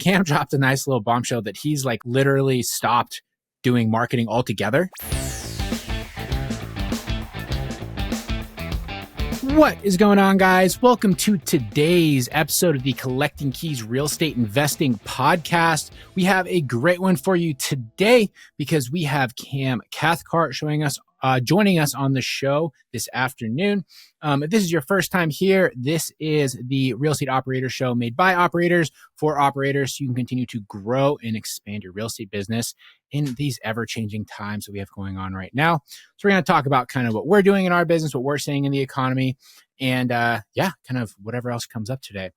Cam dropped a nice little bombshell that he's like literally stopped doing marketing altogether. What is going on, guys? Welcome to today's episode of the Collecting Keys Real Estate Investing Podcast. We have a great one for you today because we have Cam Cathcart joining us on the show this afternoon. If this is your first time here, this is the Real Estate Operator Show made by operators for operators so you can continue to grow and expand your real estate business in these ever-changing times that we have going on right now. So we're going to talk about kind of what we're doing in our business, what we're seeing in the economy, and kind of whatever else comes up today.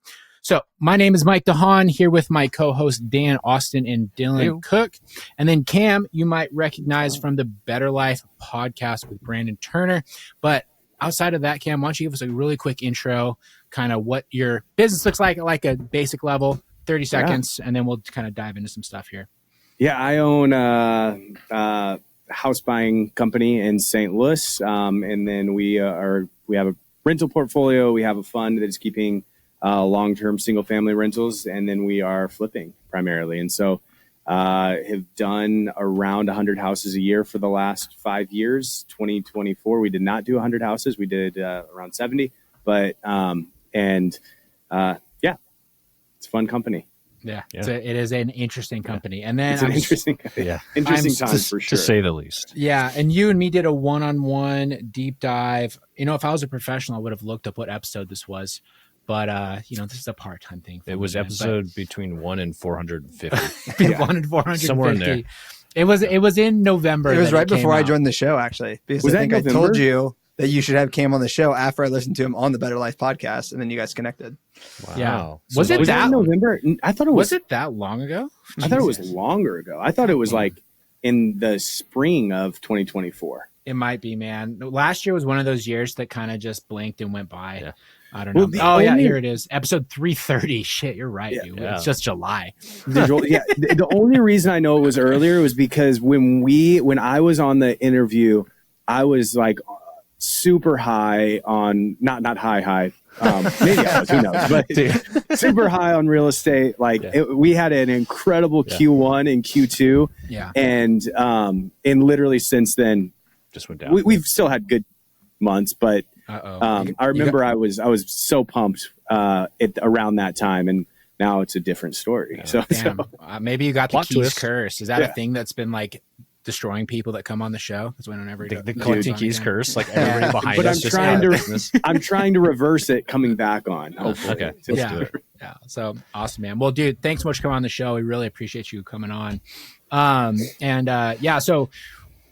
So my name is Mike DeHaan, here with my co-hosts Dan Austin and Dylan Cook. And then Cam, you might recognize from the Better Life podcast with Brandon Turner. But outside of that, Cam, why don't you give us a really quick intro, kind of what your business looks like at like a basic level, 30 seconds, and then we'll kind of dive into some stuff here. Yeah, I own a house buying company in St. Louis. And then we have a rental portfolio. We have a fund that is keeping long-term single-family rentals, and then we are flipping primarily. And so have done around 100 houses a year for the last 5 years. 2024, we did not do 100 houses. We did around 70. But, it's a fun company. Yeah. So it is an interesting company. And then it's interesting times for sure. To say the least. Yeah. And you and me did a one-on-one deep dive. You know, if I was a professional, I would have looked up what episode this was. But, this is a part-time thing. It was episode between 1 and 450. 1 and 450. Somewhere in there. It was in November. It was right before I joined the show, actually. Because I think I told you that you should have Cam on the show after I listened to him on the Better Life podcast, and then you guys connected. Wow. Yeah. Was it that November? I thought it was. Was it that long ago? I thought it was longer ago. I thought it was like in the spring of 2024. It might be, man. Last year was one of those years that kind of just blinked and went by. Yeah. I don't know. Here it is. Episode 330. Shit, you're right, dude. Yeah. It's just July. The only reason I know it was earlier was because when I was on the interview, I was like super high on maybe I was, who knows, but super high on real estate. We had an incredible Q1 and Q2. Yeah. And literally since then, just went down. We've still had good months, but I remember I was so pumped around that time, and now it's a different story. So maybe you got the Keys curse. Is that a thing that's been like destroying people that come on the show? Because whenever the Collecting Keys curse, like everybody behind but us. I'm trying to reverse it coming back on. Hopefully. Okay, let's do it. Yeah. So awesome, man. Well, dude, thanks so much for coming on the show. We really appreciate you coming on. So.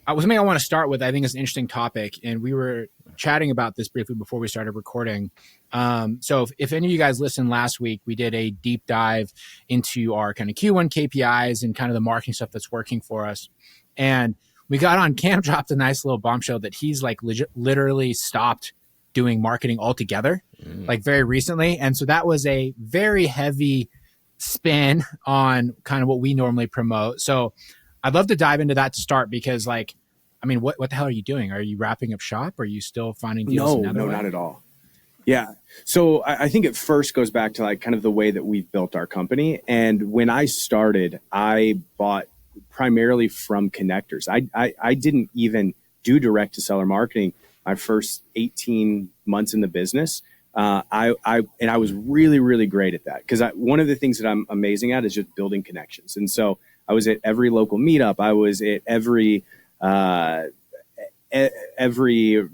Something I want to start with, I think, is an interesting topic, and we were chatting about this briefly before we started recording. So if any of you guys listened last week, we did a deep dive into our kind of Q1 KPIs and kind of the marketing stuff that's working for us. And we got on, Cam dropped a nice little bombshell that he's like literally stopped doing marketing altogether, like very recently. And so that was a very heavy spin on kind of what we normally promote. So I'd love to dive into that to start because, what the hell are you doing? Are you wrapping up shop? Are you still finding deals? No, not at all. Yeah. So I think it first goes back to like kind of the way that we've built our company. And when I started, I bought primarily from connectors. I didn't even do direct to seller marketing my first 18 months in the business. I was really, really great at that because one of the things that I'm amazing at is just building connections. And so I was at every local meetup. I was at every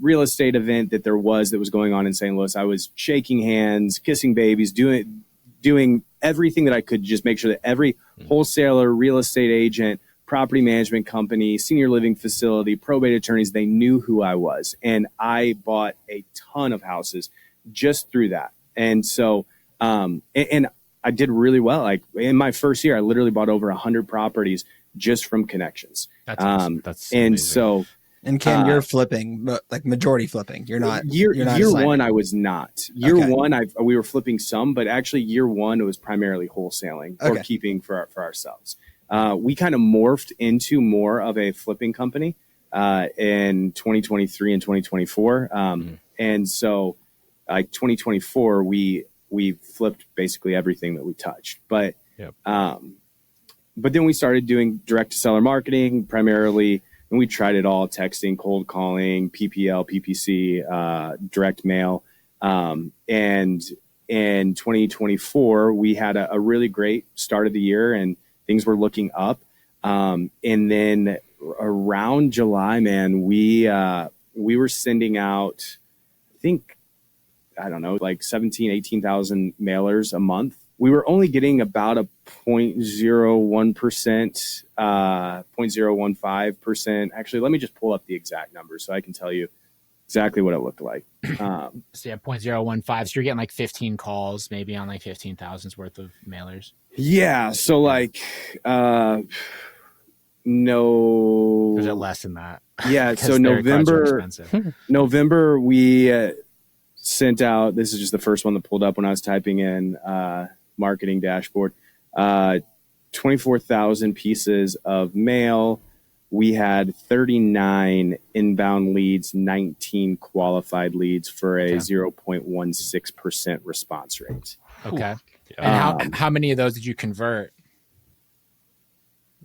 real estate event that was going on in St. Louis. I was shaking hands, kissing babies, doing everything that I could, just make sure that every wholesaler, real estate agent, property management company, senior living facility, probate attorneys, they knew who I was. And I bought a ton of houses just through that. And so, and I did really well. Like in my first year, I literally bought over 100 properties just from connections. That's awesome. That's and amazing. So, and Cam, you're flipping, like majority flipping. You're not. Year one, I was not. Year one, we were flipping some, but actually year one, it was primarily wholesaling or keeping for ourselves. We kind of morphed into more of a flipping company in 2023 and 2024. And so, like 2024, we flipped basically everything that we touched. But Yep. But then we started doing direct to seller marketing primarily, and we tried it all: texting, cold calling, PPL, PPC, direct mail. And in 2024, we had a really great start of the year, and things were looking up. And then around July, man, we were sending out, I think, I don't know, like 18,000 mailers a month. We were only getting about a 0.01%, 0.015%. Actually, let me just pull up the exact number so I can tell you exactly what it looked like. So yeah, 0.015. So you're getting like 15 calls, maybe on like 15,000's worth of mailers. Yeah. So like, no. There's it less than that. Yeah. So November, we sent out, this is just the first one that pulled up when I was typing in marketing dashboard, 24,000 pieces of mail. We had 39 inbound leads, 19 qualified leads for a 0.16% response rate. Okay. And how many of those did you convert?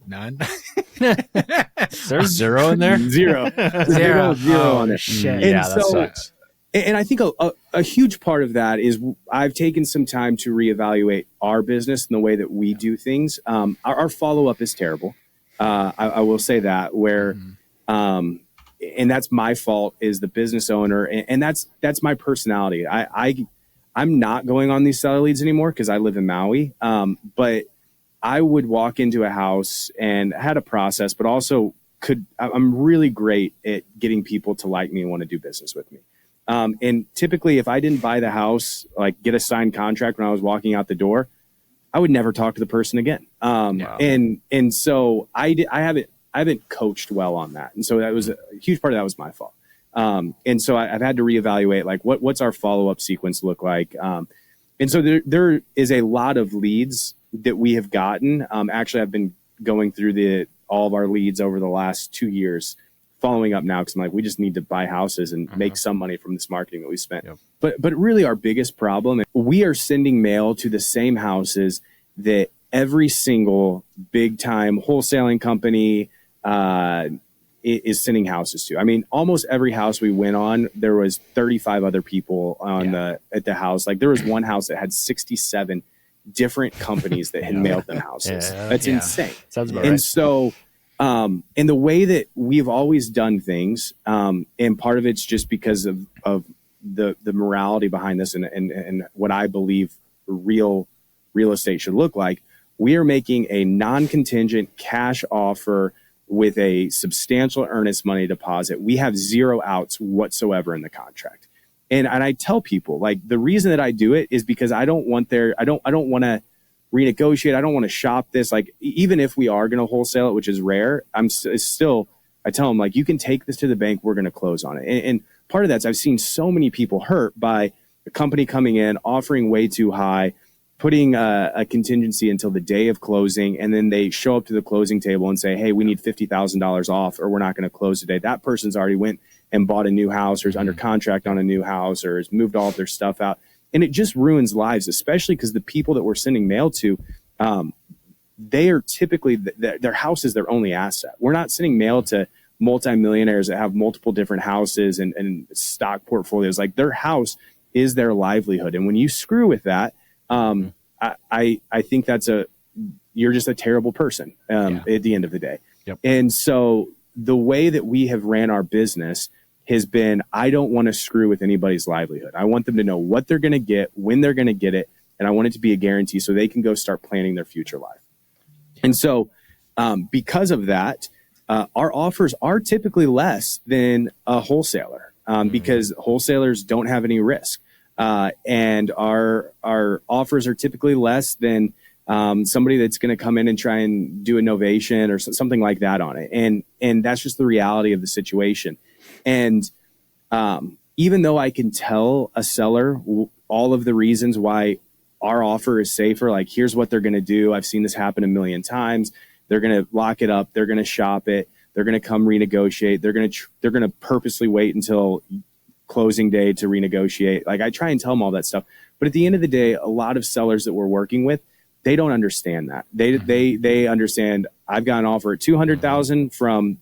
None. There's zero in there. Zero on it. Shit. Yeah, that sucks. And I think a huge part of that is I've taken some time to reevaluate our business and the way that we do things. Our follow-up is terrible. I will say that, where, and that's my fault as the business owner. And that's my personality. I'm not going on these seller leads anymore because I live in Maui. But I would walk into a house and had a process, but also I'm really great at getting people to like me and want to do business with me. And typically, if I didn't buy the house, like get a signed contract when I was walking out the door, I would never talk to the person again. And so I haven't coached well on that. And so that was a huge part of that was my fault. And so I've had to reevaluate, like, what's our follow-up sequence look like? And so there is a lot of leads that we have gotten. Actually, I've been going through all of our leads over the last 2 years, following up now, because I'm like, we just need to buy houses and make some money from this marketing that we spent. Yep. But really our biggest problem, we are sending mail to the same houses that every single big time wholesaling company is sending houses to. I mean, almost every house we went on, there was 35 other people at the house. Like there was one house that had 67 different companies that had mailed them houses. That's insane. Sounds about right. And so, and the way that we've always done things, and part of it's just because of the morality behind this and what I believe real estate should look like. We are making a non-contingent cash offer with a substantial earnest money deposit. We have zero outs whatsoever in the contract. And I tell people, like, the reason that I do it is because I don't want to renegotiate. I don't want to shop this. Like, even if we are going to wholesale it, which is rare, I tell them, like, you can take this to the bank. We're going to close on it. And part of that's, I've seen so many people hurt by a company coming in, offering way too high, putting a contingency until the day of closing. And then they show up to the closing table and say, hey, we need $50,000 off, or we're not going to close today. That person's already went and bought a new house, or is under contract on a new house, or has moved all of their stuff out. And it just ruins lives, especially because the people that we're sending mail to, they are typically, their house is their only asset. We're not sending mail to multimillionaires that have multiple different houses and stock portfolios. Like, their house is their livelihood. And when you screw with that, I think you're just a terrible person at the end of the day. Yep. And so the way that we have ran our business has been, I don't want to screw with anybody's livelihood. I want them to know what they're going to get, when they're going to get it. And I want it to be a guarantee so they can go start planning their future life. And so because of that, our offers are typically less than a wholesaler because wholesalers don't have any risk. And our offers are typically less than somebody that's going to come in and try and do a novation or something like that on it. And that's just the reality of the situation. And even though I can tell a seller all of the reasons why our offer is safer, like, here's what they're going to do. I've seen this happen a million times. They're going to lock it up. They're going to shop it. They're going to come renegotiate. They're going to purposely wait until closing day to renegotiate. Like, I try and tell them all that stuff. But at the end of the day, a lot of sellers that we're working with, they don't understand that. They understand I've got an offer at 200,000 from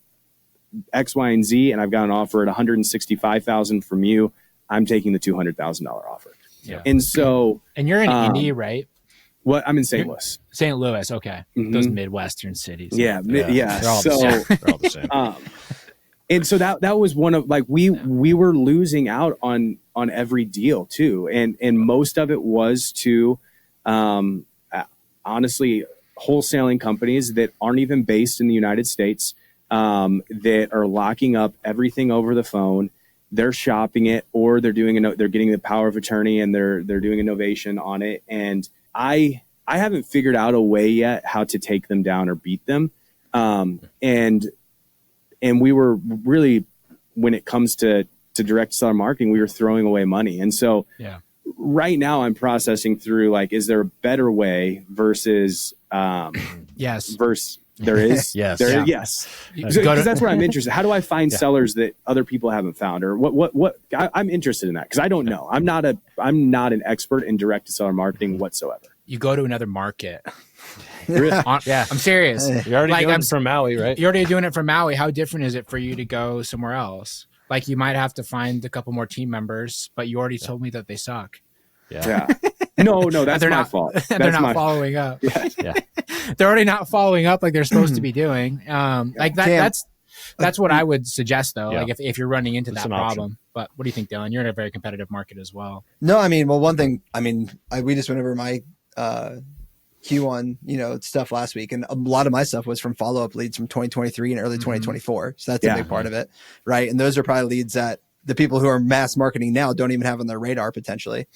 X, Y, and Z, and I've got an offer at 165,000 from you. I'm taking the $200,000 offer. Yeah. And so, and you're in Indy, right? What I'm in St. Louis. St. Louis, okay. Those Midwestern cities. Yeah. They're all the same. And so that was one of, like, we were losing out on every deal too, and most of it was to honestly wholesaling companies that aren't even based in the United States, that are locking up everything over the phone. They're shopping it, or they're getting the power of attorney and they're doing a novation on it. And I haven't figured out a way yet how to take them down or beat them. And we were really, when it comes to direct seller marketing, we were throwing away money. And so right now I'm processing through, like, is there a better way versus, versus there is, yes, there is, yes. Because that's where I'm interested. How do I find sellers that other people haven't found, or what I'm interested in that. Cause I don't know. I'm not an expert in direct to seller marketing whatsoever. You go to another market. I'm serious. You're already doing it from Maui, right? You're already doing it from Maui. How different is it for you to go somewhere else? Like, you might have to find a couple more team members, but you already told me that they suck. Yeah. No, that's my fault. They're not following up. Yeah. They're already not following up like they're supposed to be doing. Like that's what I would suggest though. Yeah. Like if you're running into that problem. But what do you think, Dylan? You're in a very competitive market as well. No, I mean, well, one thing, we just went over my Q1, stuff last week, and a lot of my stuff was from follow-up leads from 2023 and early 2024. So that's a big part of it, right? And those are probably leads that the people who are mass marketing now don't even have on their radar potentially.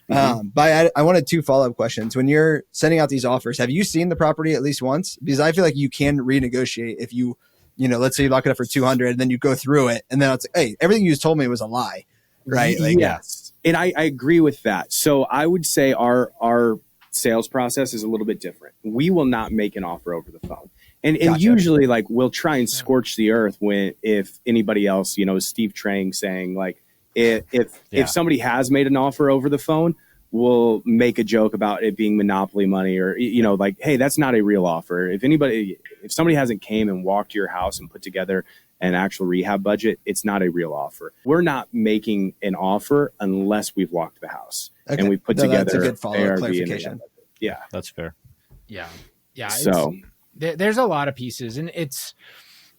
But I wanted 2 follow-up questions. When you're sending out these offers, have you seen the property at least once? Because I feel like you can renegotiate if you let's say you lock it up for 200 and then you go through it and then it's like, hey, everything you just told me was a lie, right? Like, yes. And I agree with that. So I would say our sales process is a little bit different. We will not make an offer over the phone. And usually, like, we'll try and scorch the earth if anybody else, Steve Trang saying, like, if somebody has made an offer over the phone, we'll make a joke about it being monopoly money, or, like, hey, that's not a real offer. If somebody hasn't came and walked to your house and put together an actual rehab budget, it's not a real offer. We're not making an offer unless we've walked the house and we put together that's a good follow-up clarification. Yeah, that's fair. Yeah. So there's a lot of pieces, and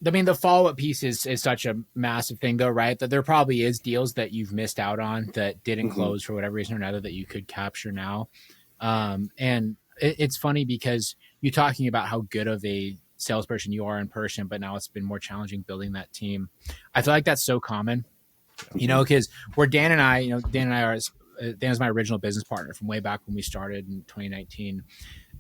the follow-up piece is such a massive thing though, right? That there probably is deals that you've missed out on that didn't close for whatever reason or another that you could capture now. And it's funny because you're talking about how good of a salesperson you are in person, but now it's been more challenging building that team. I feel like that's so common, because where Dan and I Dan is my original business partner from way back when we started in 2019.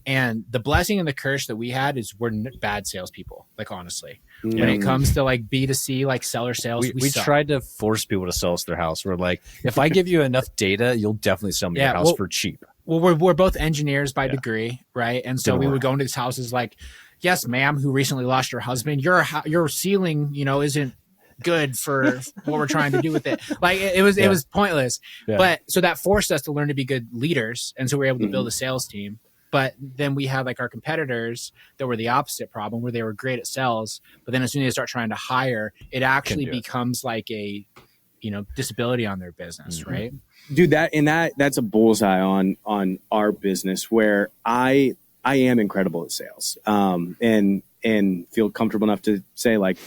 And the blessing and the curse that we had is we're bad salespeople, like, honestly. When it comes to, like, B2C, like seller sales, we tried to force people to sell us their house. We're like, if I give you enough data, you'll definitely sell me your house for cheap. Well, we're both engineers by degree, right? And so we would go into these houses like, yes, ma'am, who recently lost your husband, your ceiling, isn't good for what we're trying to do with it. Like, it was pointless. Yeah. But so that forced us to learn to be good leaders. And so we were able to build a sales team. But then we had, like, our competitors that were the opposite problem, where they were great at sales, but then as soon as they start trying to hire, it actually becomes like a, disability on their business, right? Dude, that's a bullseye on our business, where I am incredible at sales, and feel comfortable enough to say, like,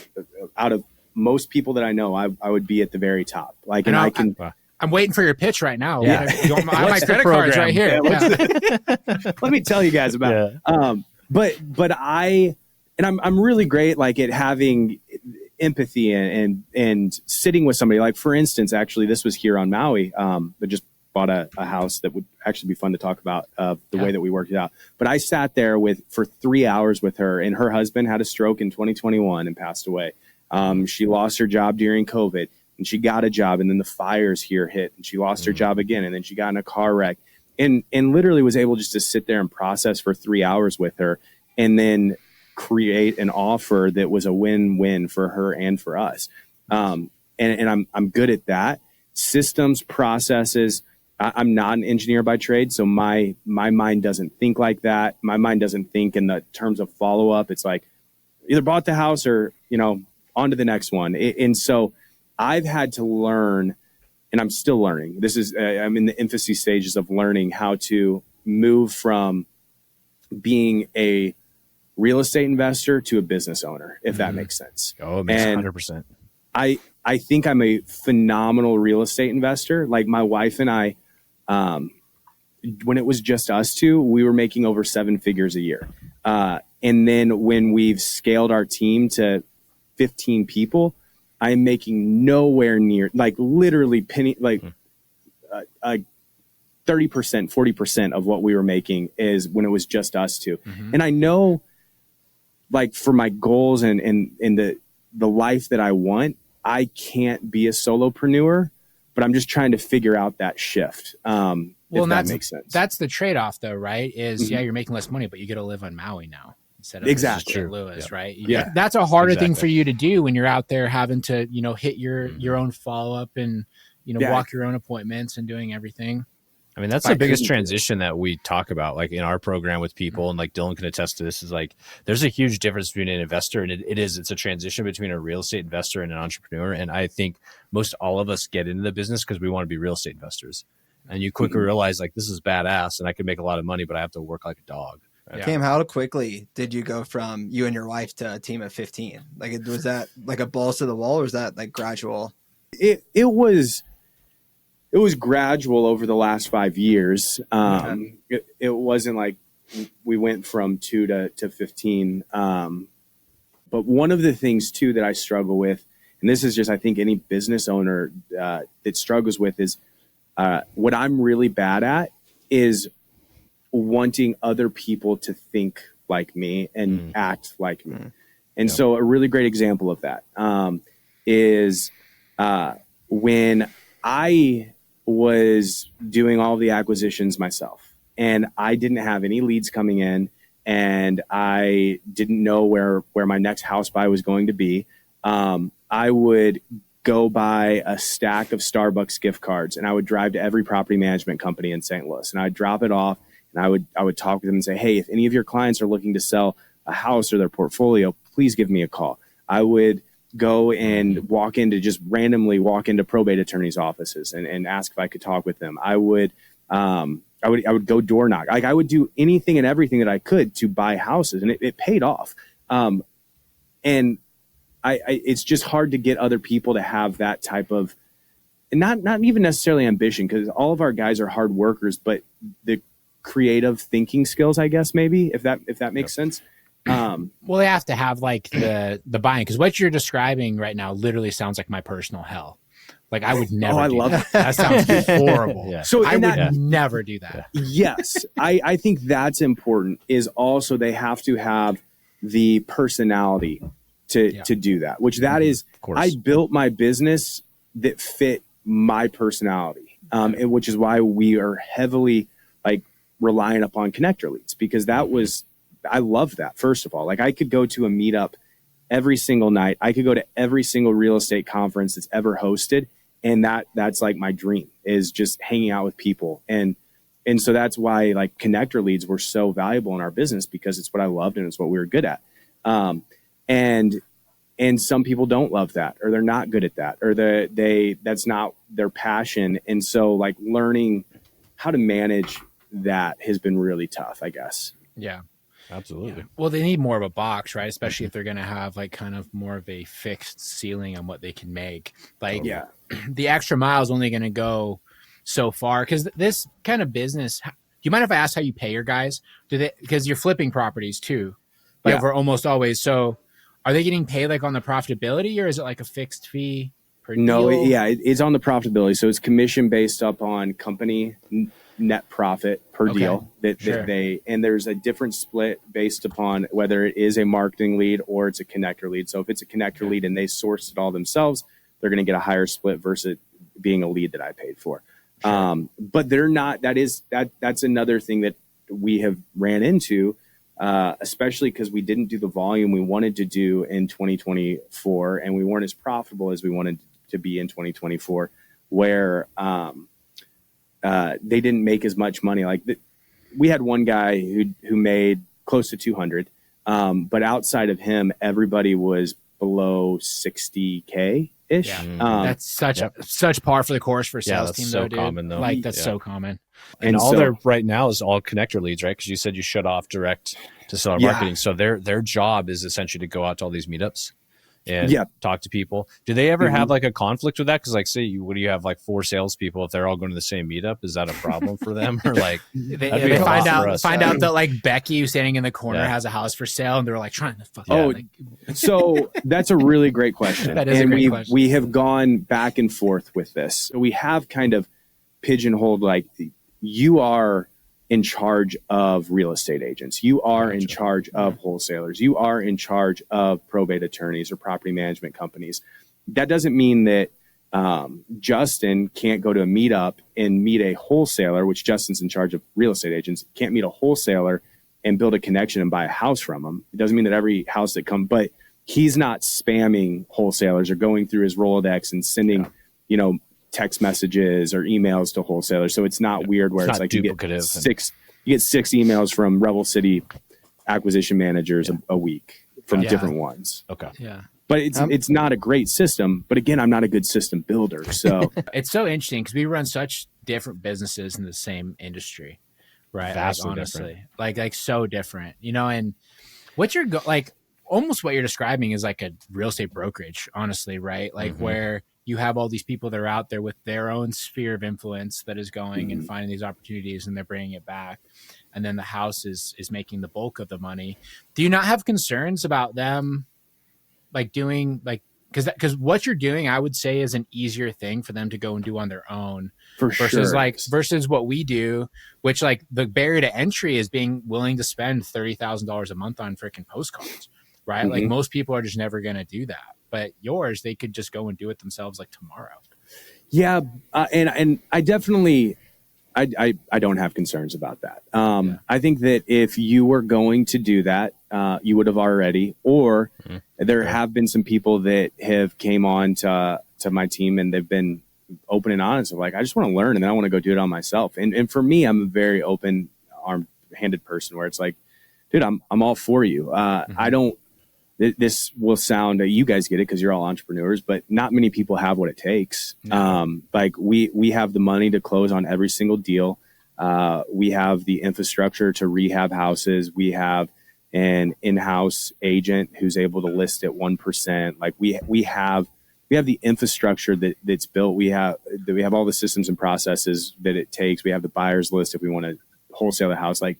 out of most people that I know, I would be at the very top. Like, and I can. I'm waiting for your pitch right now. Yeah. My credit card's right here. Let me tell you guys about it. But I'm really great, like, at having empathy and sitting with somebody. Like, for instance, actually, this was here on Maui, but just bought a house that would actually be fun to talk about, the way that we worked it out. But I sat there for 3 hours with her, and her husband had a stroke in 2021 and passed away. She lost her job during COVID. And she got a job, and then the fires here hit, and she lost her job again, and then she got in a car wreck, and literally was able just to sit there and process for 3 hours with her, and then create an offer that was a win-win for her and for us. And I'm good at that. Systems, processes, I'm not an engineer by trade, so my mind doesn't think like that. My mind doesn't think in the terms of follow up. It's like either bought the house or, on to the next one. And so I've had to learn, and I'm still learning. This is I'm in the infancy stages of learning how to move from being a real estate investor to a business owner, if that makes sense. Oh, it makes 100%. I think I'm a phenomenal real estate investor. Like my wife and I, when it was just us two, we were making over 7 figures a year. And then when we've scaled our team to 15 people, I'm making nowhere near, like literally penny, like 30%, 40% of what we were making is when it was just us two. And I know, like for my goals and the life that I want, I can't be a solopreneur, but I'm just trying to figure out that shift. If that makes sense. That's the trade-off though, right? Is you're making less money, but you get to live on Maui now instead of St. Louis, right? Yeah. That's a harder thing for you to do when you're out there having to, hit your own follow-up and, walk your own appointments and doing everything. I mean, that's the biggest transition that we talk about, like in our program with people, and like Dylan can attest to this, is like there's a huge difference between an investor and it's a transition between a real estate investor and an entrepreneur. And I think most all of us get into the business because we want to be real estate investors. And you quickly realize like this is badass and I can make a lot of money, but I have to work like a dog. Right? Cam, how quickly did you go from you and your wife to a team of 15? Like, was that like a balls to the wall, or was that like gradual? It was gradual over the last 5 years. It wasn't like we went from 2 to 15. But one of the things too that I struggle with, and this is just, I think any business owner that struggles with, is what I'm really bad at is wanting other people to think like me and act like me. And so a really great example of that is when I was doing all the acquisitions myself and I didn't have any leads coming in and I didn't know where my next house buy was going to be. I would go buy a stack of Starbucks gift cards and I would drive to every property management company in St. Louis and I'd drop it off and I would talk with them and say, hey, if any of your clients are looking to sell a house or their portfolio, please give me a call. I would go and randomly walk into probate attorneys' offices and ask if I could talk with them. I would go door knock. Like I would do anything and everything that I could to buy houses, and it paid off. And it's just hard to get other people to have that type of, and not even necessarily ambition, because all of our guys are hard workers, but the creative thinking skills, I guess, maybe, if that makes sense. Well, they have to have like the buy-in, because what you're describing right now literally sounds like my personal hell. Like I would never do that. That sounds horrible. Yeah. So I would never do that. Yes. I think that's important, is also they have to have the personality to do that, which that is, I built my business that fit my personality. And which is why we are heavily like relying upon connector leads, because that was, I love that. First of all, like I could go to a meetup every single night. I could go to every single real estate conference that's ever hosted. And that's like my dream, is just hanging out with people. And so that's why like connector leads were so valuable in our business, because it's what I loved and it's what we were good at. And some people don't love that, or they're not good at that, or that's not their passion. And so like learning how to manage that has been really tough, I guess. Yeah. Absolutely. Yeah. Well, they need more of a box, right? Especially if they're going to have like kind of more of a fixed ceiling on what they can make. Like the extra mile is only going to go so far, because this kind of business, do you mind if I ask how you pay your guys? Because you're flipping properties too, like we're almost always. So are they getting paid like on the profitability, or is it like a fixed fee per deal? No, it's on the profitability. So it's commission based up on company net profit per deal that they, and there's a different split based upon whether it is a marketing lead or it's a connector lead. So if it's a connector lead and they sourced it all themselves, they're going to get a higher split versus being a lead that I paid for. But they're not, that's another thing that we have ran into, especially because we didn't do the volume we wanted to do in 2024, and we weren't as profitable as we wanted to be in 2024, where, they didn't make as much money. Like we had one guy who made close to 200, but outside of him, everybody was below 60K ish. Yeah. That's such par for the course for a sales team, so though, dude. common, though. Like that's so common. And all they're right now is all connector leads, right? Because you said you shut off direct to seller marketing. So their job is essentially to go out to all these meetups and talk to people. Do they ever have like a conflict with that? Because like, say what do you have like 4 salespeople? If they're all going to the same meetup, is that a problem for them? Or like they find out that like Becky who's standing in the corner has a house for sale, and they're like trying to fuck. So that's a really great question. That is a great question. We have gone back and forth with this. So we have kind of pigeonholed like you are in charge of real estate agents. You are in charge of wholesalers. You are in charge of probate attorneys or property management companies. That doesn't mean that Justin can't go to a meetup and meet a wholesaler, which Justin's in charge of real estate agents, can't meet a wholesaler and build a connection and buy a house from them. It doesn't mean that every house that comes, but he's not spamming wholesalers or going through his Rolodex and sending, text messages or emails to wholesalers. So it's not weird where it's like you get 6 emails from Rebel City acquisition managers a week from different ones. Okay. Yeah. But it's not a great system. But again, I'm not a good system builder. So it's so interesting because we run such different businesses in the same industry, right? Vastly like, honestly, different. like so different, and what you're almost what you're describing is like a real estate brokerage, honestly, right? Like where you have all these people that are out there with their own sphere of influence that is going and finding these opportunities, and they're bringing it back. And then the house is making the bulk of the money. Do you not have concerns about them like doing like, because what you're doing, I would say, is an easier thing for them to go and do on their own versus what we do, which like the barrier to entry is being willing to spend $30,000 a month on freaking postcards, right? Like most people are just never going to do that. But yours, they could just go and do it themselves like tomorrow. Yeah. And I definitely, I don't have concerns about that. I think that if you were going to do that, you would have already, or there have been some people that have came on to my team and they've been open and honest of like, I just want to learn and then I want to go do it on myself. And for me, I'm a very open arm-handed person where it's like, dude, I'm all for you. I don't, this will sound, you guys get it because you're all entrepreneurs, but not many people have what it takes. Like we have the money to close on every single deal. We have the infrastructure to rehab houses. We have an in-house agent who's able to list at 1%. Like we have the infrastructure that's built. We have all the systems and processes that it takes. We have the buyers list if we want to wholesale the house. Like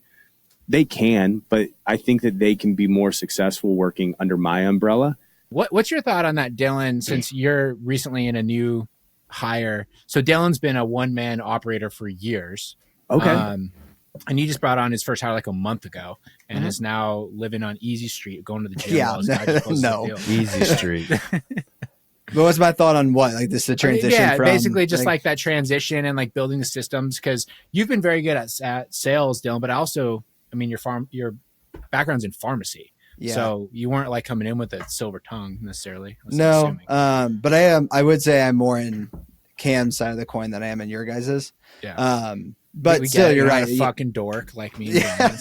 they can, but I think that they can be more successful working under my umbrella. What's your thought on that, Dylan, since you're recently in a new hire? So Dylan's been a one-man operator for years. Okay. And you just brought on his first hire like a month ago and is now living on Easy Street, going to the gym. No. Easy Street. But what's my thought on what? Like this, the transition from basically just like that transition and like building the systems, because you've been very good at sales, Dylan, but also, I mean, your background's in pharmacy. Yeah. So you weren't like coming in with a silver tongue necessarily. No. But I would say I'm more in Cam's side of the coin than I am in your guys's. Yeah. But still, you're right. A fucking dork like me. Yeah.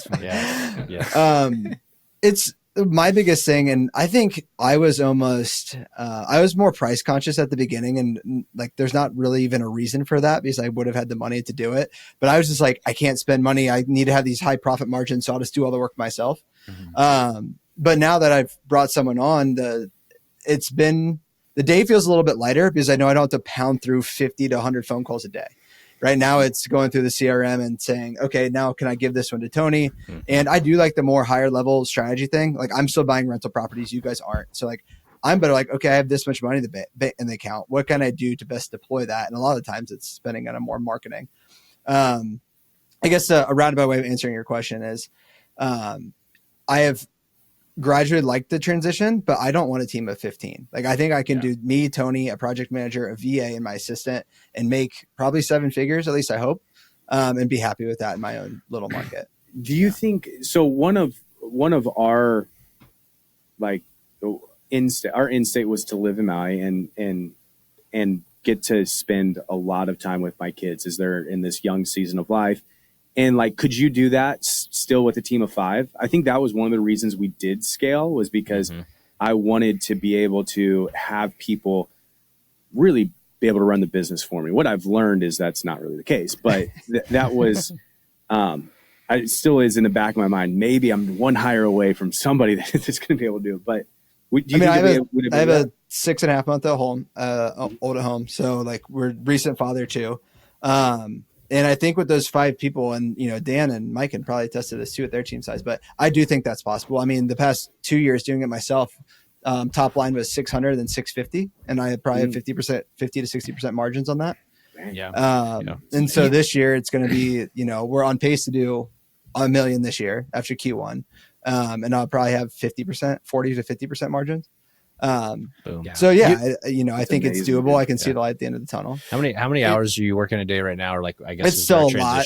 It's my biggest thing. And I think I was more price conscious at the beginning, and like, there's not really even a reason for that because I would have had the money to do it. But I was just like, I can't spend money. I need to have these high profit margins. So I'll just do all the work myself. But now that I've brought someone on, the day feels a little bit lighter because I know I don't have to pound through 50 to 100 phone calls a day. Right now it's going through the CRM and saying, okay, now can I give this one to Tony? And I do like the more higher level strategy thing. Like I'm still buying rental properties. You guys aren't. So like, I'm better like, okay, I have this much money in the account. What can I do to best deploy that? And a lot of times it's spending on a more marketing. I guess a roundabout way of answering your question is I have gradually liked the transition, but I don't want a team of 15. Like I think I can do me, Tony, a project manager, a VA, and my assistant, and make probably 7 figures, at least I hope, and be happy with that in my own little market. Do you think so? One of our like our end state was to live in Maui, and get to spend a lot of time with my kids as they're in this young season of life. And like, could you do that still with a team of 5? I think that was one of the reasons we did scale, was because I wanted to be able to have people really be able to run the business for me. What I've learned is that's not really the case, but that was, it still is in the back of my mind. Maybe I'm one hire away from somebody that's going to be able to do it. But I have a 6.5 month old at home. So like, we're recent father too. And I think with those 5 people, and Dan and Mike can probably attest to this too at their team size, but I do think that's possible. I mean, the past 2 years doing it myself, top line was 600 and 650, and I probably have 50 to 60% margins on that. Yeah. And so this year it's going to be, we're on pace to do $1 million this year after Q1. And I'll probably have 50%, 40 to 50% margins. So I think it's doable. I can see the light at the end of the tunnel. How many hours do you work in a day right now? Or like, I guess it's still a lot.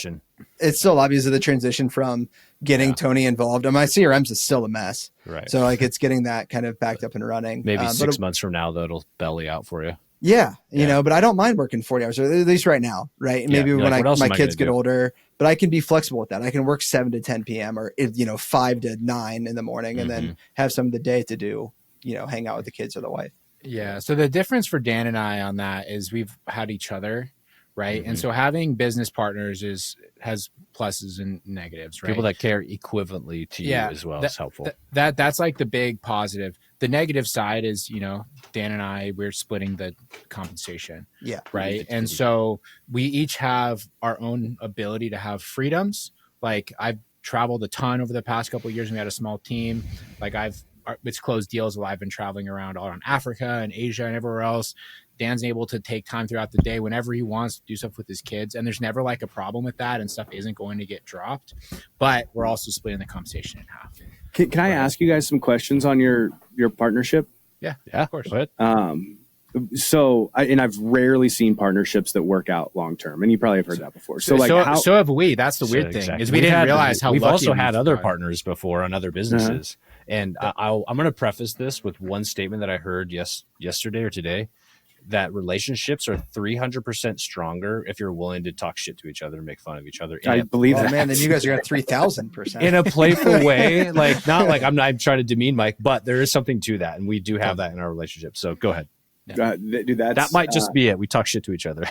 It's still a lot because of the transition from getting Tony involved. And my CRM's is still a mess. Right. So like, it's getting that kind of backed up and running. Maybe 6 months from now, though, it'll belly out for you. Yeah. But I don't mind working 40 hours, or at least right now. Right. Maybe when my kids get older, but I can be flexible with that. I can work 7 to 10 PM or, 5 to 9 in the morning, and then have some of the day to do, hang out with the kids or the wife. Yeah. So the difference for Dan and I on that is we've had each other, right? And so having business partners has pluses and negatives, right? People that care equivalently to you as well is helpful. That's like the big positive. The negative side is, Dan and I, we're splitting the compensation. Yeah. Right. And so we each have our own ability to have freedoms. Like, I've traveled a ton over the past couple of years, and we had a small team. Like, it's closed deals while I've been traveling around all around Africa and Asia and everywhere else. Dan's able to take time throughout the day whenever he wants to do stuff with his kids. And there's never like a problem with that, and stuff isn't going to get dropped, but we're also splitting the compensation in half. Can I ask you guys some questions on your partnership? Yeah, of course. So I've rarely seen partnerships that work out long-term, and you probably have heard that before. So have we. That's the weird thing is we didn't realize how we've lucky also had other partners before on other businesses. And I'm going to preface this with one statement that I heard yesterday or today, that relationships are 300% stronger if you're willing to talk shit to each other and make fun of each other. I believe that. Man, then you guys are at 3,000% in a playful way. Like, not like I'm trying to demean Mike, but there is something to that, and we do have that in our relationship. So go ahead. That might just be it. We talk shit to each other.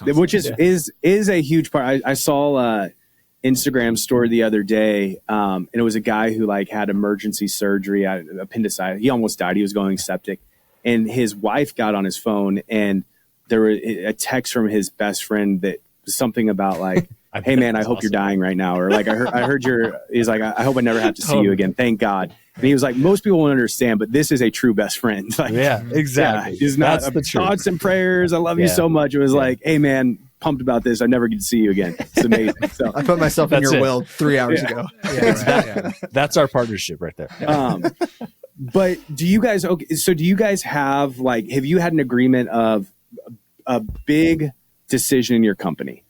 Which is a huge part. I saw Instagram story the other day, and it was a guy who like had emergency surgery, appendicitis. He almost died. He was going septic, and his wife got on his phone, and there was a text from his best friend that was something about like, "Hey man, I hope you're dying right now," or like, "I heard you're." He's like, "I hope I never have to see you again. Thank God." And he was like, "Most people won't understand, but this is a true best friend." Like, exactly. It's not thoughts and prayers. I love you so much. It was like, "Hey man, pumped about this. I never get to see you again." It's amazing. So I put myself in your will 3 hours ago. That's our partnership right there. But do you guys have like, have you had an agreement of a big decision in your company?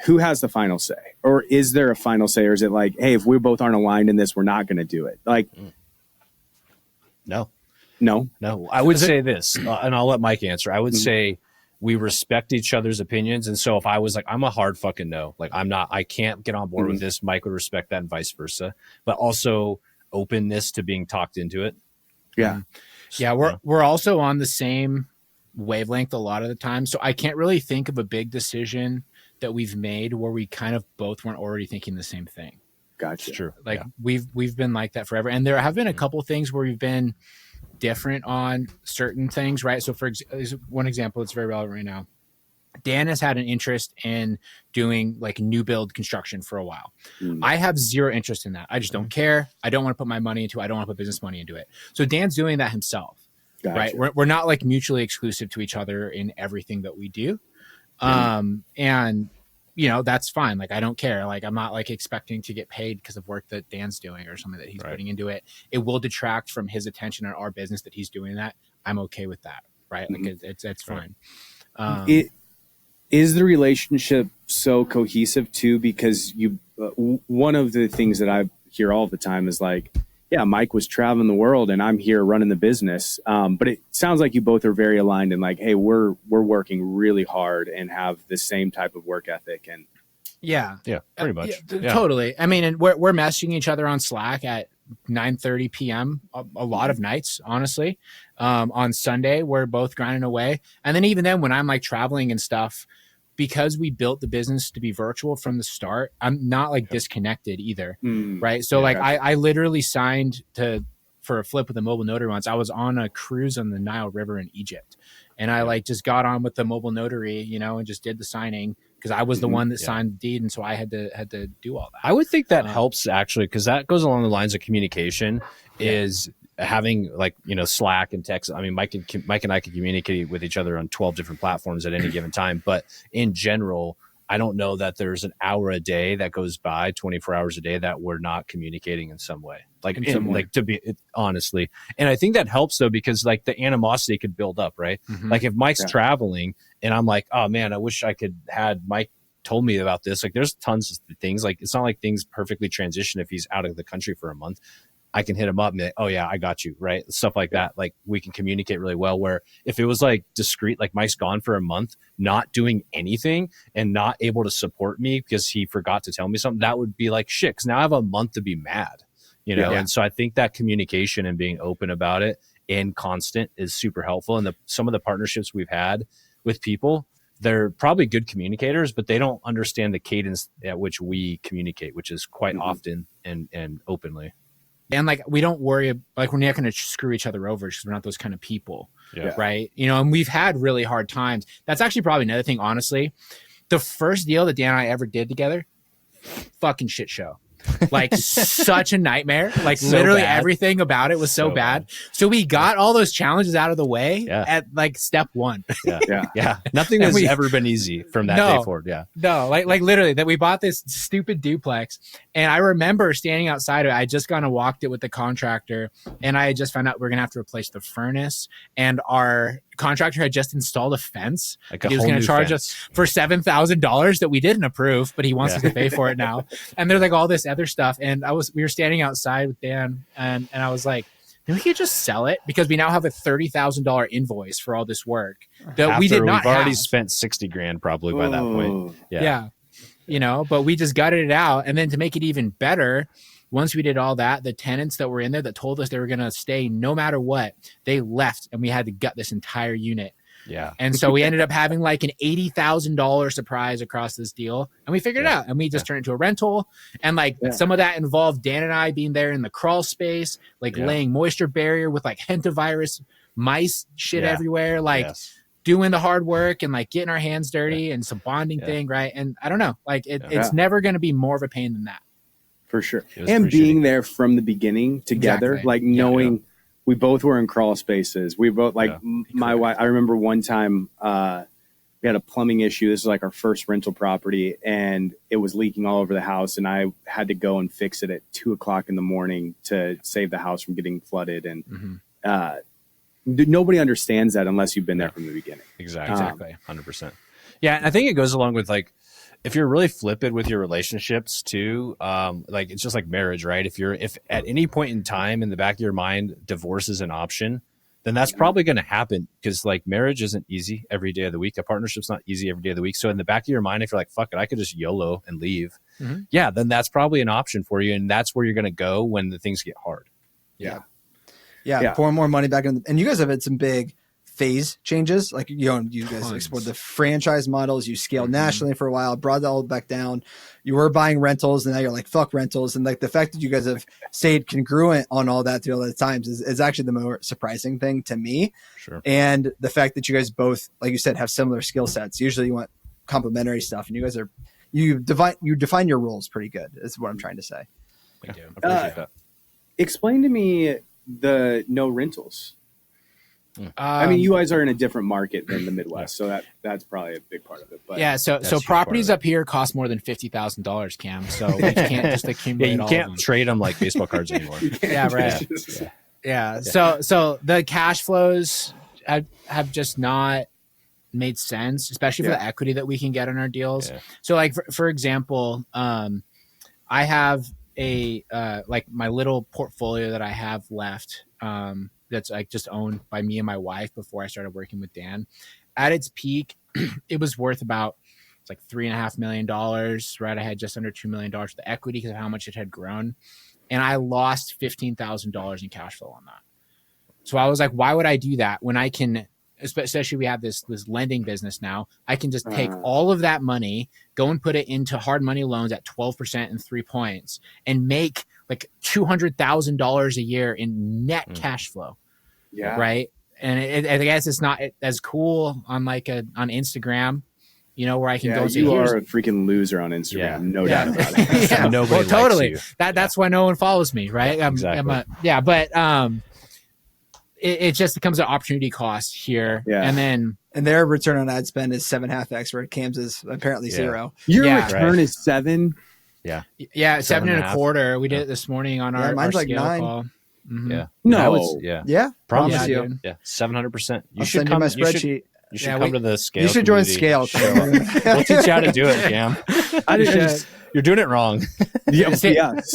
Who has the final say? Or is there a final say? Or is it like, hey, if we both aren't aligned in this, we're not going to do it? Like, no. I would say this, and I'll let Mike answer. I would say we respect each other's opinions. And so if I was like, I'm a hard fucking no, like I can't get on board with this, Mike would respect that, and vice versa. But also openness to being talked into it. We're also on the same wavelength a lot of the time. So I can't really think of a big decision that we've made where we kind of both weren't already thinking the same thing. Gotcha. It's true. Like we've been like that forever. And there have been a couple of things where we've been different on certain things, right? So for one example, it's very relevant right now. Dan has had an interest in doing like new build construction for a while. I have zero interest in that. I just don't care. I don't want to put my money into it. I don't want to put business money into it. So Dan's doing that himself, right? We're not like mutually exclusive to each other in everything that we do. And that's fine. Like, I don't care. Like, I'm not like expecting to get paid because of work that Dan's doing or something that he's putting into it. It will detract from his attention on our business that he's doing that. I'm okay with that. Right. Like it's fine. Is the relationship so cohesive too? Because one of the things that I hear all the time is like, Mike was traveling the world and I'm here running the business. But it sounds like you both are very aligned and like, hey, we're working really hard and have the same type of work ethic. And yeah, pretty much. Totally. I mean, and we're messaging each other on Slack at 9:30 p.m. a lot of nights, honestly. On Sunday, we're both grinding away. And then even then, when I'm like traveling and stuff, because we built the business to be virtual from the start, I'm not like disconnected either. Right. So like I literally signed for a flip with a mobile notary once. I was on a cruise on the Nile River in Egypt. And I like just got on with the mobile notary, and just did the signing because I was the one that signed the deed. And so I had to do all that. I would think that helps actually, because that goes along the lines of communication is having like, Slack and text. I mean, Mike and I can communicate with each other on 12 different platforms at any given time. But in general, I don't know that there's an hour a day that goes by, 24 hours a day that we're not communicating in some way. Honestly. And I think that helps though, because like the animosity could build up, right? Like if Mike's traveling and I'm like, oh man, I wish I could had Mike told me about this. Like there's tons of things. Like it's not like things perfectly transition if he's out of the country for a month. I can hit him up and be like, oh yeah, I got you. Right. Stuff like that. Like we can communicate really well, where if it was like discreet, like Mike's gone for a month, not doing anything and not able to support me because he forgot to tell me something, that would be like shit. Cause now I have a month to be mad, And so I think that communication and being open about it and constant is super helpful. And some of the partnerships we've had with people, they're probably good communicators, but they don't understand the cadence at which we communicate, which is quite often and openly. And like, we don't worry, like we're not going to screw each other over because we're not those kind of people. Right. And we've had really hard times. That's actually probably another thing, honestly. The first deal that Dan and I ever did together, fucking shit show. Like such a nightmare. Like so literally bad. Everything about it was so bad. So we got all those challenges out of the way at like step one. Nothing has ever been easy from that day forward. No, like literally that we bought this stupid duplex. And I remember standing outside of it. I just gone and walked it with the contractor and I had just found out we're going to have to replace the furnace, and our contractor had just installed a fence. He was going to charge us for $7,000 that we didn't approve, but he wants us to pay for it now. And there's like all this other stuff. And we were standing outside with Dan and I was like, maybe we could just sell it because we now have a $30,000 invoice for all this work that we did not have. We've already spent $60,000 probably by that point. But we just gutted it out. And then to make it even better, once we did all that, the tenants that were in there that told us they were going to stay no matter what, they left and we had to gut this entire unit. And so we ended up having like an $80,000 surprise across this deal, and we figured it out, and we just turned it into a rental. And like some of that involved Dan and I being there in the crawl space, like laying moisture barrier with like hentavirus mice shit everywhere, like doing the hard work and like getting our hands dirty and some bonding thing. Right. And I don't know, like it's never going to be more of a pain than that. For sure. And being there from the beginning together, like knowing we both were in crawl spaces. We both like my wife. I remember one time we had a plumbing issue. This is like our first rental property and it was leaking all over the house. And I had to go and fix it at 2:00 in the morning to save the house from getting flooded. And nobody understands that unless you've been there from the beginning. Exactly. 100%. Yeah. And I think it goes along with like, if you're really flippant with your relationships too, like it's just like marriage, right? If at any point in time in the back of your mind, divorce is an option, then that's probably going to happen because like marriage isn't easy every day of the week. A partnership's not easy every day of the week. So in the back of your mind, if you're like, fuck it, I could just YOLO and leave. Then that's probably an option for you. And that's where you're going to go when the things get hard. Pour more money back in. And you guys have had some big phase changes, like you guys explored the franchise models, you scaled nationally for a while, brought that all back down, you were buying rentals, and now you're like fuck rentals. And like the fact that you guys have stayed congruent on all that through all the times is actually the more surprising thing to me. And the fact that you guys both, like you said, have similar skill sets. Usually you want complementary stuff, and you guys you define your roles pretty good is what I'm trying to say. I appreciate that. Explain to me the no rentals. I mean, you guys are in a different market than the Midwest, so that's probably a big part of it. But so properties up here cost more than $50,000, Cam. So we can't just accumulate. You can't trade them like baseball cards anymore. So the cash flows have just not made sense, especially for the equity that we can get on our deals. So like for example, I have like my little portfolio that I have left, that's like just owned by me and my wife before I started working with Dan. At its peak, it was worth about it's like $3.5 million, right? I had just under $2 million of the equity because of how much it had grown. And I lost $15,000 in cash flow on that. So I was like, why would I do that when I can, especially we have this lending business now, I can just take all of that money, go and put it into hard money loans at 12% and 3 points and make like $200,000 a year in net cash flow. Yeah. Right. And I guess it's not as cool on like on Instagram, you know, where I can go and say, you are a freaking loser on Instagram. No doubt about it. Yeah, Nobody totally. likes you. That's why no one follows me. Right. Exactly. But it just becomes an opportunity cost here. Yeah. And their return on ad spend is 7.5x, where Cam's is apparently 0. Your return is 7. Yeah. 7.25. We did it this morning on our mine's like scale 9. call. Mm-hmm. Yeah. No. Promise you. Dude. Yeah. 700%. I'll send you my spreadsheet. You should come to the scale. You should join Scale. We'll teach you how to do it, Cam. You're doing it wrong. Yes,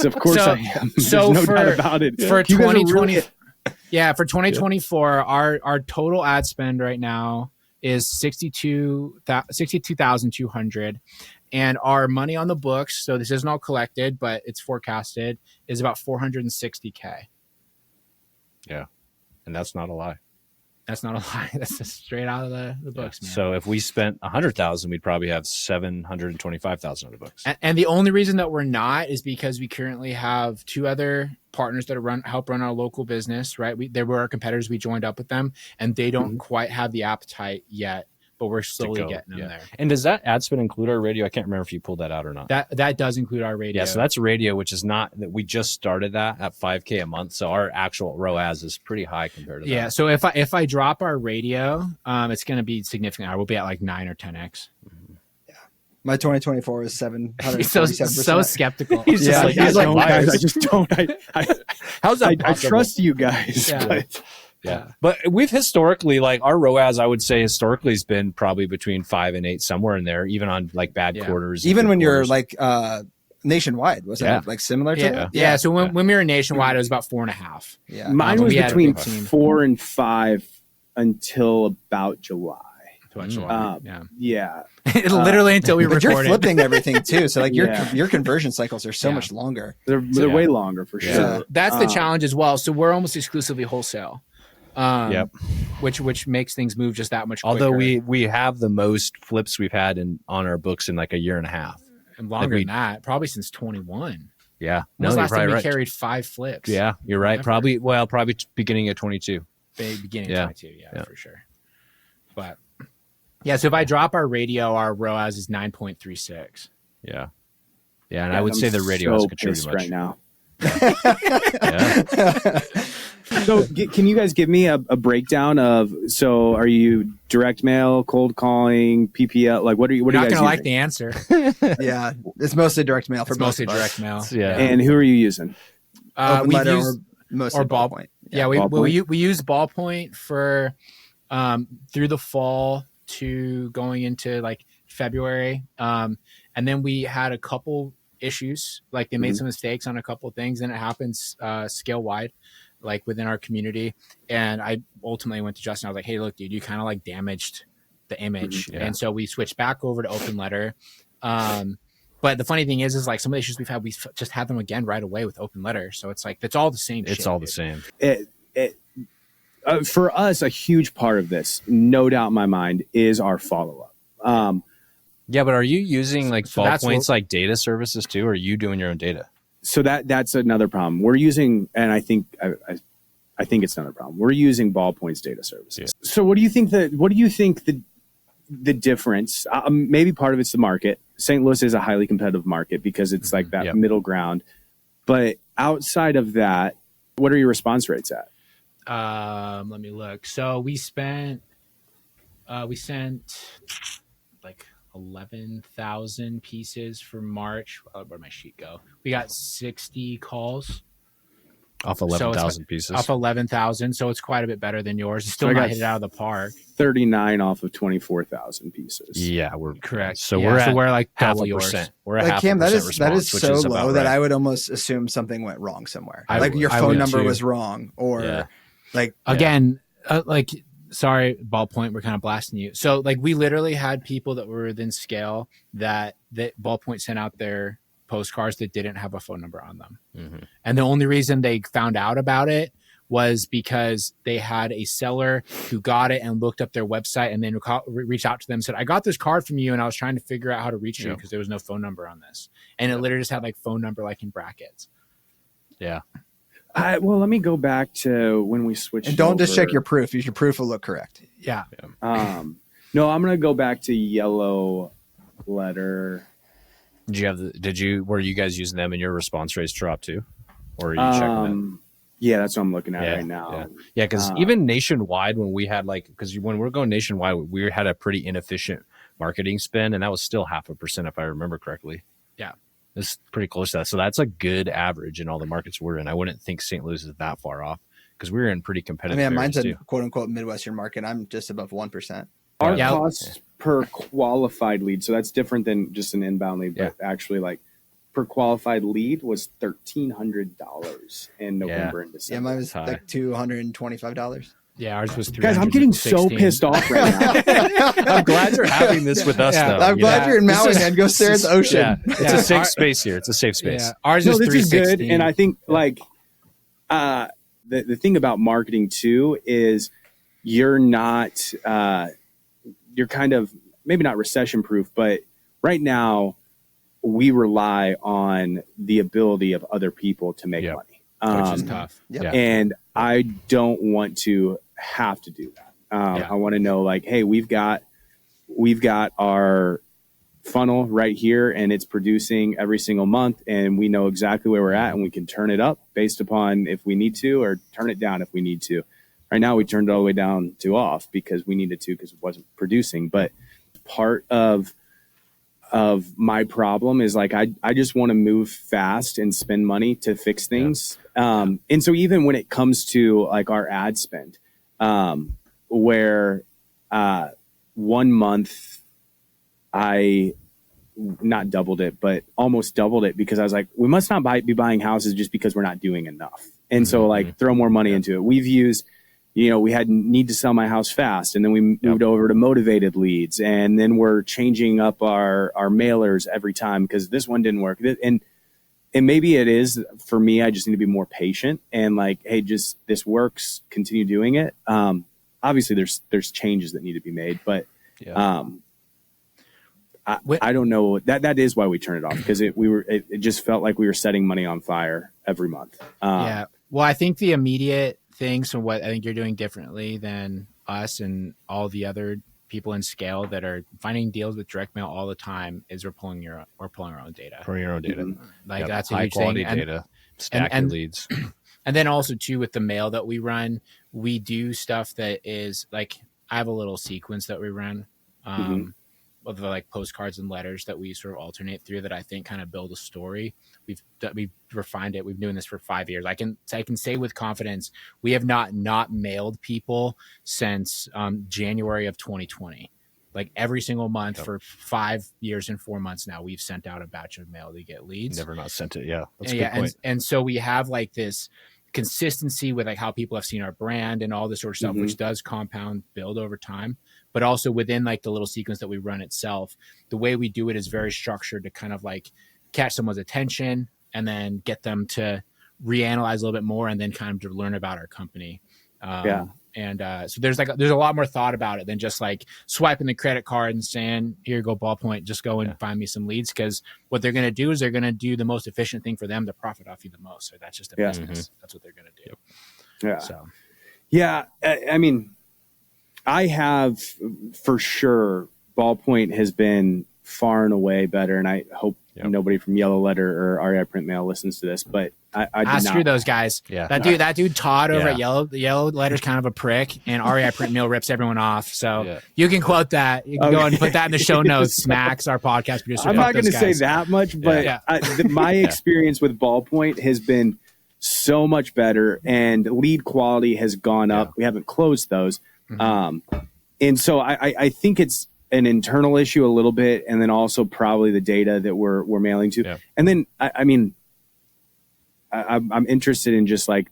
of course I am. So There's no doubt about it. For 2020, for 2024, our total ad spend right now is 62,200, and our money on the books. So this isn't all collected, but it's forecasted is about 460K. Yeah, and that's not a lie. That's not a lie. That's just straight out of the books, man. So if we spent 100,000, we'd probably have 725,000 on the books. And the only reason that we're not is because we currently have 2 other partners that help run our local business, right? They were our competitors. We joined up with them, and they don't quite have the appetite yet, but we're slowly getting them there. And does that ad spend include our radio? I can't remember if you pulled that out or not. That does include our radio. Yeah, so that's radio, which is not that we just started that at $5K a month. So our actual ROAS is pretty high compared to that. Yeah. So if I drop our radio, it's going to be significantly higher. We'll be at like 9 or 10x. Yeah. My 2024 is 747%. He's so skeptical. He's like, guys, I just don't. How's that? I trust you guys. Yeah. But. Yeah. But we've historically, like our ROAS, I would say historically has been probably between 5 and 8, somewhere in there, even on like bad quarters. Even when you're like nationwide, wasn't it like similar to that? Yeah. So when we were nationwide, it was about 4.5. Yeah. Mine was between 4 and 5 until about July. Literally until we recorded. You're flipping everything too. So like your conversion cycles are so much longer. They're way longer for sure. So that's the challenge as well. So we're almost exclusively wholesale. Which makes things move just that much quicker. Although we have the most flips we've had on our books in like a year and a half. And longer than that, probably since 21. Yeah. When was the last time we carried 5 flips? Yeah, you're right. Probably beginning of 22. Beginning of 22, for sure. But yeah, so if I drop our radio, our ROAS is 9.36. Yeah. Yeah, and I would say the radio has contributed much. Right now. So can you guys give me a breakdown of, so are you direct mail, cold calling, PPL? Like what are you guys not going to using? like the answer. Yeah. It's mostly direct mail for most of us. Direct mail. Yeah. And who are you using? Open letter or mostly ballpoint. Yeah, we use ballpoint for through the fall to going into like February. And then we had a couple issues, like they made some mistakes on a couple of things, and it happens scale wide, like within our community. And I ultimately went to Justin. I was like, hey, look, dude, you kind of like damaged the image. And so we switched back over to open letter. But the funny thing is like some of the issues we've had, we just had them again right away with open letter. So it's like, it's all the same. It's all the same. For us, a huge part of this, no doubt in my mind, is our follow-up. Yeah, but are you using like ballpoints like data services too, or are you doing your own data? So that's another problem. We're using, and I think it's another problem. We're using ballpoints data services. Yeah. So what do you think the difference? Maybe part of it's the market. St. Louis is a highly competitive market because it's like that middle ground. But outside of that, what are your response rates at? Let me look. So we sent like 11,000 pieces for March. Where'd my sheet go? We got 60 calls. Off 11,000 pieces. Off 11,000. So it's quite a bit better than yours. It's still So I not got hit it out of the park. 39 off of 24,000 pieces. Yeah, we're Correct. So Yeah, we're we're like half double a yours. percent. We're a Like half Cam, a that percent is response, which so is low about that right. I would almost assume something went wrong somewhere. I Like would. your I phone would number too. was wrong, or Yeah. like Again, like, sorry, Ballpoint, we're kind of blasting you. So like we literally had people that were within scale that Ballpoint sent out their postcards that didn't have a phone number on them. Mhm. And the only reason they found out about it was because they had a seller who got it and looked up their website and then reached out to them and said, I got this card from you and I was trying to figure out how to reach you because there was no phone number on this. And it literally just had like phone number like in brackets. Yeah. Well, let me go back to when we switched. and don't just over. check your proof. Your proof will look correct. Yeah. No, I'm going to go back to yellow letter. Were you guys using them and your response rates dropped too? Or are you checking them? Yeah, that's what I'm looking at right now. Yeah, because even nationwide, when we had because when we're going nationwide, we had a pretty inefficient marketing spend, and that was still 0.5% if I remember correctly. Yeah, it's pretty close to that. So that's a good average in all the markets we're in. I wouldn't think St. Louis is that far off because we're in pretty I competitive. mean, mine's areas a quote unquote Midwestern market. I'm just above 1%. Our costs per qualified lead, so that's different than just an inbound lead, but actually like per qualified lead was $1,300 in November and December. Yeah, mine was like $225. Yeah, ours was $316. Guys, I'm getting so pissed off right now. I'm glad you're having this with us, though. I'm glad you're in Maui, man. Go stare at the ocean. Yeah, it's a safe space here. It's a safe space. Yeah, ours No, is this is good, $316. and I think like the thing about marketing too is you're not you're kind of maybe not recession proof, but right now we rely on the ability of other people to make money, which is tough. And I don't want to have to do that. I want to know like, hey, we've got our funnel right here and it's producing every single month and we know exactly where we're at and we can turn it up based upon if we need to or turn it down if we need to. Right now we turned it all the way down to off because we needed to because it wasn't producing. But part of my problem is like I just want to move fast and spend money to fix things. And so even when it comes to like our ad spend, where 1 month I not doubled it, but almost doubled it because I was like, we must not be buying houses just because we're not doing enough. And so like throw more money into it. We've used, we had need to sell my house fast. And then we moved over to motivated leads. And then we're changing up our mailers every time because this one didn't work. And maybe it is for me, I just need to be more patient and like, hey, just this works, continue doing it. Obviously there's changes that need to be made, but I don't know that is why we turned it off because it just felt like we were setting money on fire every month. Well, I think the immediate things from what I think you're doing differently than us and all the other people in scale that are finding deals with direct mail all the time is we're pulling our own data. Pulling your own data. Like that's a high huge quality thing. data. Stack your leads. And then also too with the mail that we run, we do stuff that is like I have a little sequence that we run. Of the like postcards and letters that we sort of alternate through that I think kind of build a story. We've refined it. We've been doing this for 5 years. I can say with confidence, we have not mailed people since January of 2020. Like every single month for 5 years and 4 months now, we've sent out a batch of mail to get leads. Never not sent it. Yeah. That's a good point. And so we have like this consistency with like how people have seen our brand and all this sort of stuff, which does compound build over time. But also within like the little sequence that we run itself, the way we do it is very structured to kind of like catch someone's attention and then get them to reanalyze a little bit more and then kind of to learn about our company. And so there's a lot more thought about it than just like swiping the credit card and saying, here you go, Ballpoint, just go and find me some leads. Because what they're going to do is they're going to do the most efficient thing for them to profit off you the most. So that's just a business. That's what they're going to do. Yeah. So, I mean, I have for sure Ballpoint has been far and away better. And I hope nobody from Yellow Letter or REI Print Mail listens to this, but screw those guys. Yeah. That dude Todd over at Yellow Letter's kind of a prick, and REI Print Mail rips everyone off. So you can quote that. You can go and put that in the show notes. Max, our podcast producer. I'm not going to say that much, but my experience with Ballpoint has been so much better, and lead quality has gone up. We haven't closed those. And so I think it's an internal issue a little bit, and then also probably the data that we're mailing to. And then I'm interested in just like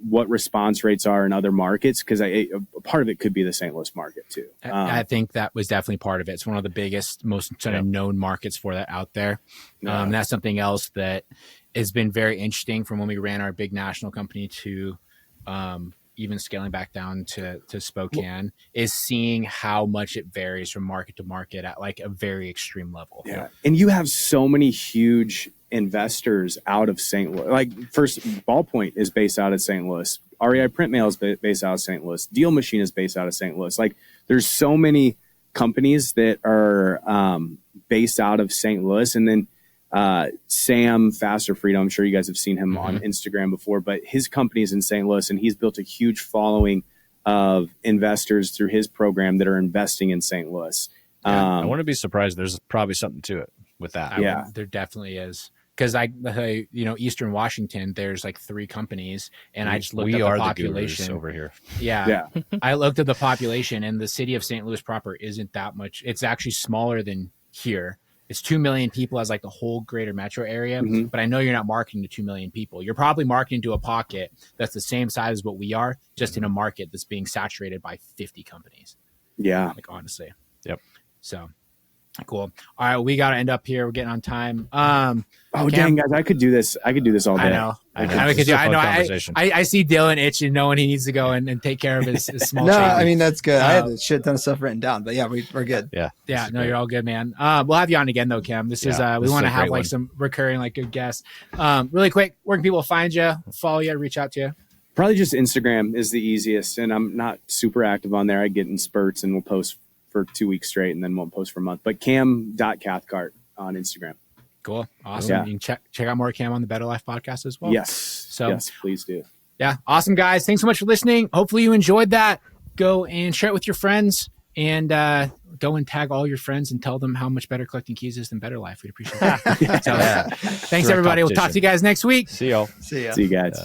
what response rates are in other markets, because part of it could be the St. Louis market too. I think that was definitely part of it. It's one of the biggest, most sort of known markets for that out there. And that's something else that has been very interesting from when we ran our big national company to even scaling back down to Spokane, is seeing how much it varies from market to market at like a very extreme level. And you have so many huge investors out of St. Louis. Like first, Ballpoint is based out of St. Louis. REI Print Mail is based out of St. Louis. Deal Machine is based out of St. Louis. Like there's so many companies that are based out of St. Louis. And then Sam Faster Freedom, I'm sure you guys have seen him on Instagram before, but his company is in St. Louis, and he's built a huge following of investors through his program that are investing in St. Louis. I wouldn't be surprised. There's probably something to it with that. There definitely is. Because Eastern Washington, there's like 3 companies, and I just looked at the population the over here. I looked at the population, and the city of St. Louis proper isn't that much. It's actually smaller than here. It's 2 million people as like the whole greater metro area. But I know you're not marketing to 2 million people. You're probably marketing to a pocket that's the same size as what we are, just in a market that's being saturated by 50 companies. Like honestly. So cool. All right, we got to end up here. We're getting on time. Dang, guys, I could do this all day. I know. I see Dylan itching, knowing he needs to go and take care of his small. No, I mean that's good. I have a shit ton of stuff written down, but we're good. You're all good, man. We'll have you on again though, Cam. This is we want to have like some recurring like good guests. Really quick, where can people find you, follow you, reach out to you? Probably just Instagram is the easiest, and I'm not super active on there. I get in spurts, and we'll post for 2 weeks straight, and then won't post for a month. But Cam.Cathcart on Instagram. Cool. Awesome. You can check out more Cam on the Better Life podcast as well. Yes, please do. Yeah. Awesome, guys. Thanks so much for listening. Hopefully you enjoyed that. Go and share it with your friends, and go and tag all your friends and tell them how much better collecting keys is than Better Life. We'd appreciate that. Thanks, everybody. We'll talk to you guys next week. See y'all. See ya. See you guys.